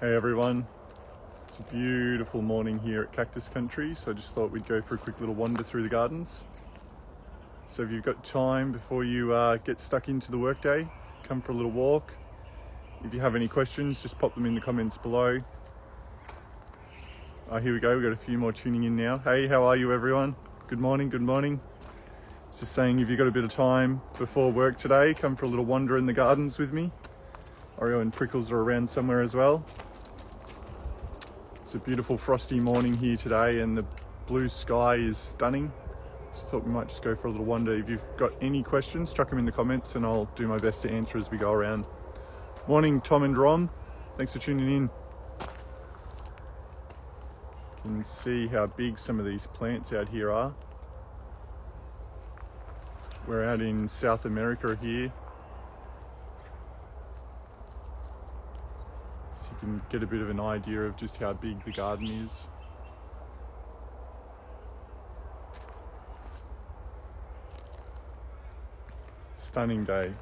Hey everyone, it's a beautiful morning here at Cactus Country, so I just thought we'd go for a quick little wander through the gardens. So if you've got time before you get stuck into the workday, come for a little walk. If you have any questions, just pop them in the comments below. Here we go, we've got a few more tuning in now. Hey, how are you everyone? Good morning, good morning. Just saying, if you've got a bit of time before work today, come for a little wander in the gardens with me. Oreo and Prickles are around somewhere as well. It's a beautiful frosty morning here today and the blue sky is stunning. So I thought we might just go for a little wander. If you've got any questions, chuck them in the comments and I'll do my best to answer as we go around. Morning, Tom and Rom. Thanks for tuning in. You can see how big some of these plants out here are. We're out in South America here. You can get a bit of an idea of just how big the garden is. Stunning day.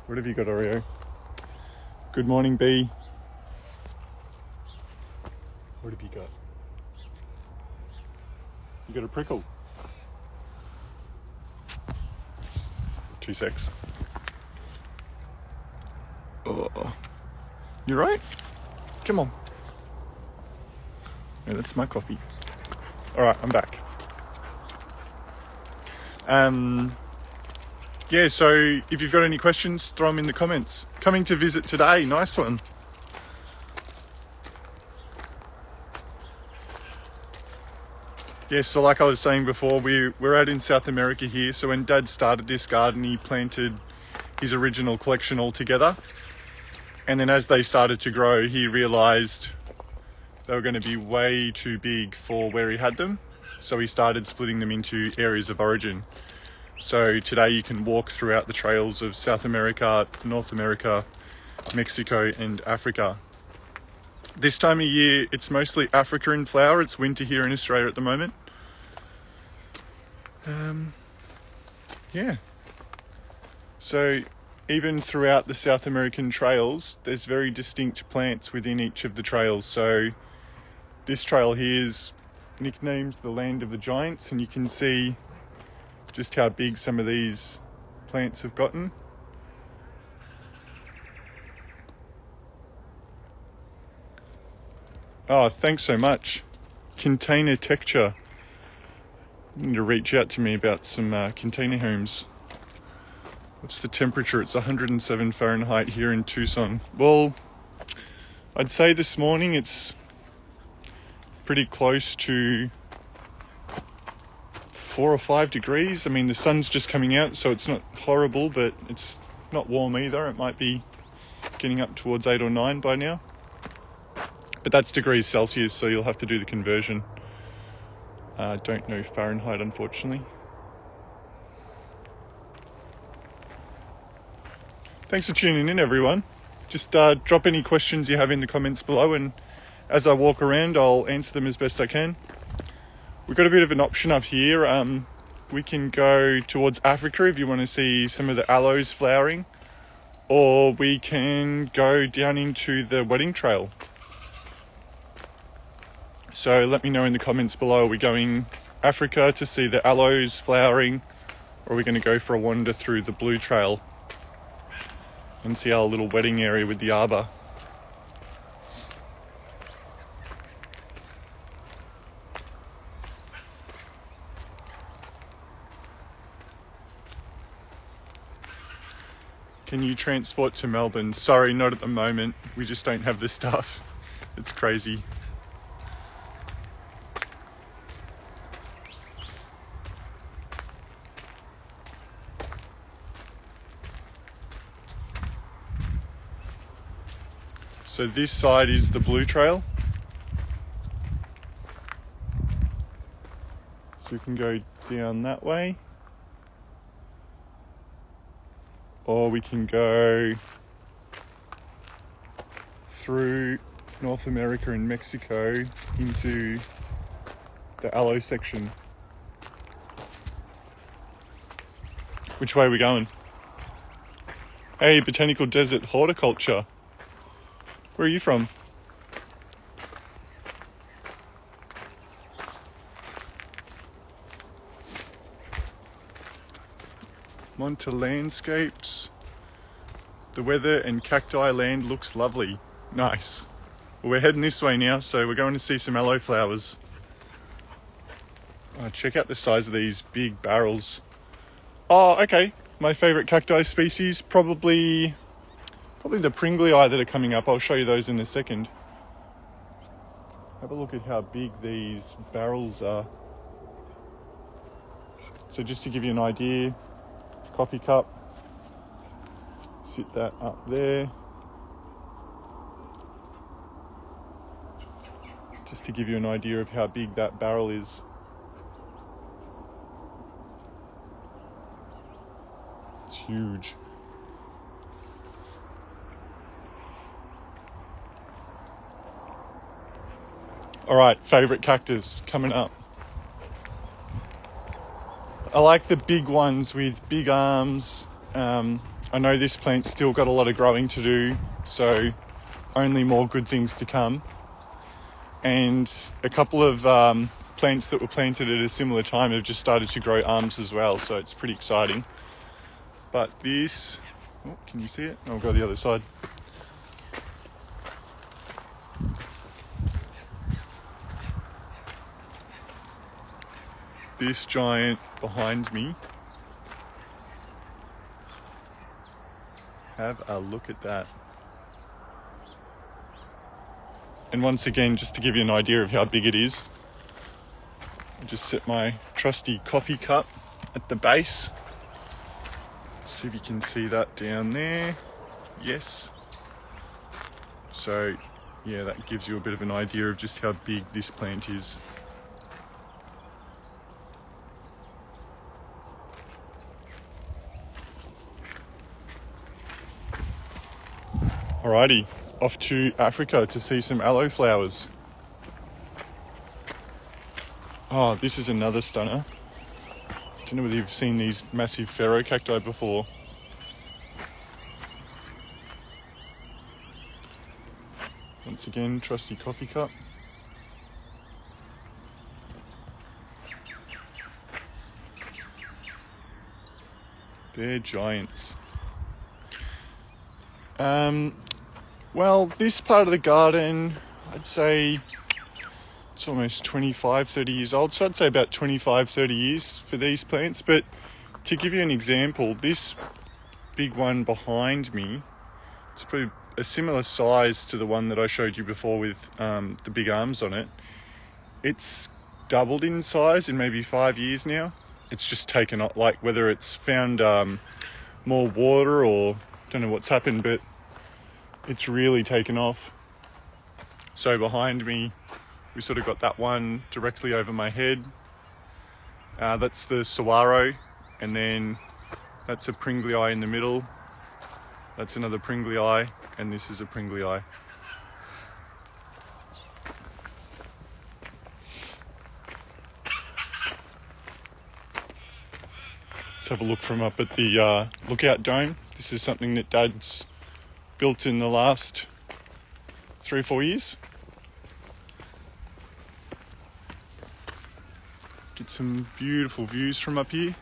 What have you got, Oreo? Good morning, B. What have you got? You got a prickle? 2 secs. Oh, you right? Come on. Yeah, that's my coffee. All right, I'm back. Yeah, so if you've got any questions, throw them in the comments. Coming to visit today, nice one. Yeah, so like I was saying before, we're out in South America here. So when Dad started this garden, he planted his original collection all together. And then as they started to grow, he realized they were going to be way too big for where he had them. So he started splitting them into areas of origin. So today you can walk throughout the trails of South America, North America, Mexico, and Africa. This time of year, it's mostly Africa in flower. It's winter here in Australia at the moment. Yeah. So even throughout the South American trails, there's very distinct plants within each of the trails. So this trail here is nicknamed the Land of the Giants, and you can see just how big some of these plants have gotten. Oh, thanks so much. Container texture. You need to reach out to me about some container homes. What's the temperature? It's 107 Fahrenheit here in Tucson. Well, I'd say this morning it's pretty close to 4 or 5 degrees. I mean, the sun's just coming out, so it's not horrible, but it's not warm either. It might be getting up towards 8 or 9 by now. But that's degrees Celsius, so you'll have to do the conversion. Don't know Fahrenheit, unfortunately. Thanks for tuning in, everyone. Just drop any questions you have in the comments below, and as I walk around, I'll answer them as best I can. We've got a bit of an option up here. We can go towards Africa if you want to see some of the aloes flowering, or we can go down into the wedding trail. So let me know in the comments below, are we going Africa to see the aloes flowering, or are we going to go for a wander through the blue trail and see our little wedding area with the arbor? Can you transport to Melbourne? Sorry, not at the moment. We just don't have the stuff. It's crazy. So this side is the blue trail. So we can go down that way. Or we can go through North America and Mexico into the aloe section. Which way are we going? Hey, Botanical Desert Horticulture. Where are you from? Monte Landscapes. The weather and cacti land looks lovely. Nice. Well, we're heading this way now, so we're going to see some aloe flowers. Oh, check out the size of these big barrels. Oh, okay. My favourite cacti species, probably the Pringlei that are coming up. I'll show you those in a second. Have a look at how big these barrels are. So just to give you an idea, coffee cup, sit that up there. Just to give you an idea of how big that barrel is. It's huge. All right, favorite cactus coming up. I like the big ones with big arms. I know this plant's still got a lot of growing to do, so only more good things to come. And a couple of plants that were planted at a similar time have just started to grow arms as well, so it's pretty exciting. But this, oh, can you see it? I'll go the other side. This giant behind me, have a look at that. And once again, just to give you an idea of how big it is, I'll just set my trusty coffee cup at the base. See if you can see that down there. Yes. So yeah, that gives you a bit of an idea of just how big this plant is. Alrighty, off to Africa to see some aloe flowers. Oh, this is another stunner. Don't know whether you've seen these massive Pharaoh cacti before. Once again, trusty coffee cup. They're giants. Well, this part of the garden, I'd say it's almost 25, 30 years old. So I'd say about 25, 30 years for these plants. But to give you an example, this big one behind me, it's pretty a similar size to the one that I showed you before with the big arms on it. It's doubled in size in maybe 5 years now. It's just taken up, like whether it's found more water or don't know what's happened, but it's really taken off. So behind me, we sort of got that one directly over my head. That's the saguaro, and then that's a Pringlei in the middle. That's another Pringlei, and this is a Pringlei. Let's have a look from up at the lookout dome. This is something that Dad's built in the last 3 or 4 years. Get some beautiful views from up here.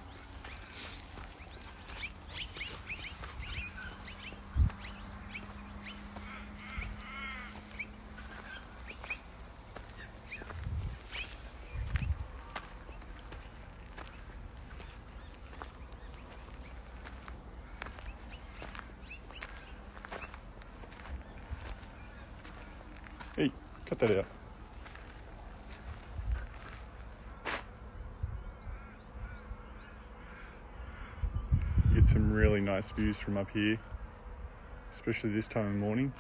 Hey, cut that out. Get some really nice views from up here, especially this time of morning.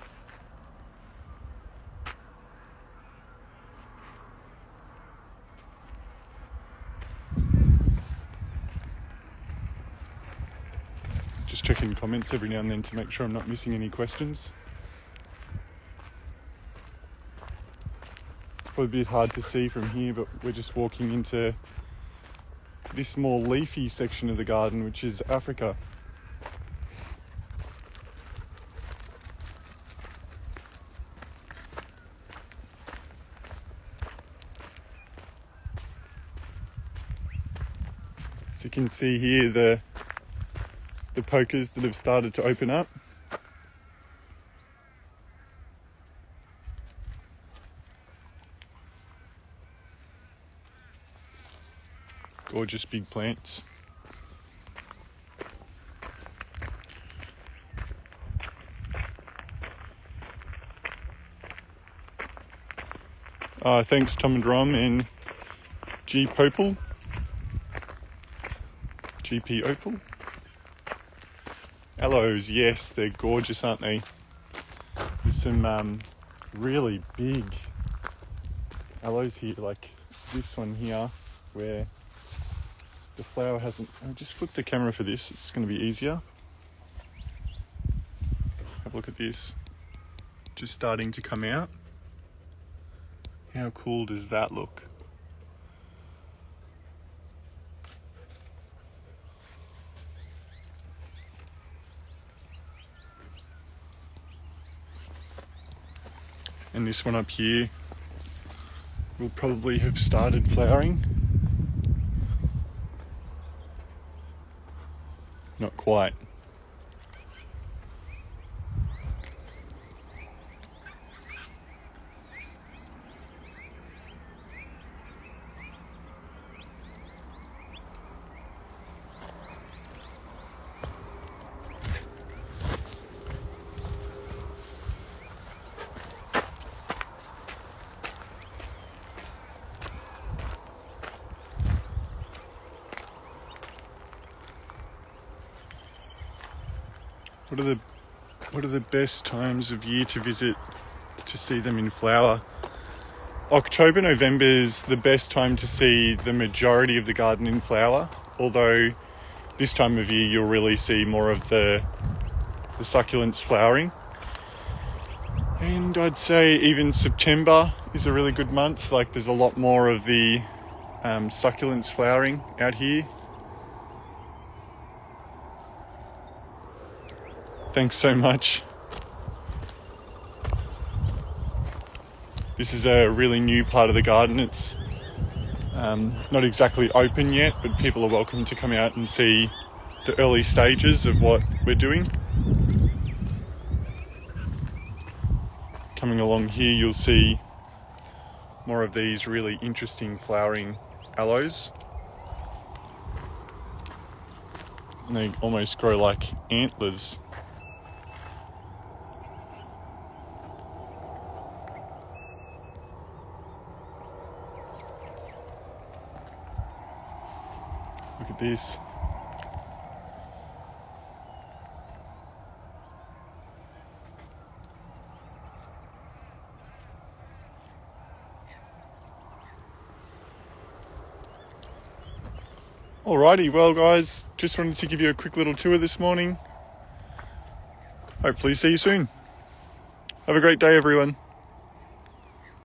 Just checking comments every now and then to make sure I'm not missing any questions. Probably a bit hard to see from here, but we're just walking into this more leafy section of the garden, which is Africa. can see here the pokers that have started to open up. Gorgeous big plants. Thanks Tom and Rom and GP Opal. Aloes, yes, they're gorgeous, aren't they? There's some really big aloes here, like this one here, where the flower hasn't... I'll just flip the camera for this, it's going to be easier. Have a look at this. Just starting to come out. How cool does that look? And this one up here will probably have started flowering. Not quite. What are the best times of year to visit to see them in flower? October, November is the best time to see the majority of the garden in flower, although this time of year you'll really see more of the succulents flowering. And I'd say even September is a really good month. Like, there's a lot more of the succulents flowering out here. Thanks so much. This is a really new part of the garden. It's not exactly open yet, but people are welcome to come out and see the early stages of what we're doing. Coming along here, you'll see more of these really interesting flowering aloes. And they almost grow like antlers. Look at this. Alrighty, well guys, just wanted to give you a quick little tour this morning. Hopefully see you soon. Have a great day everyone.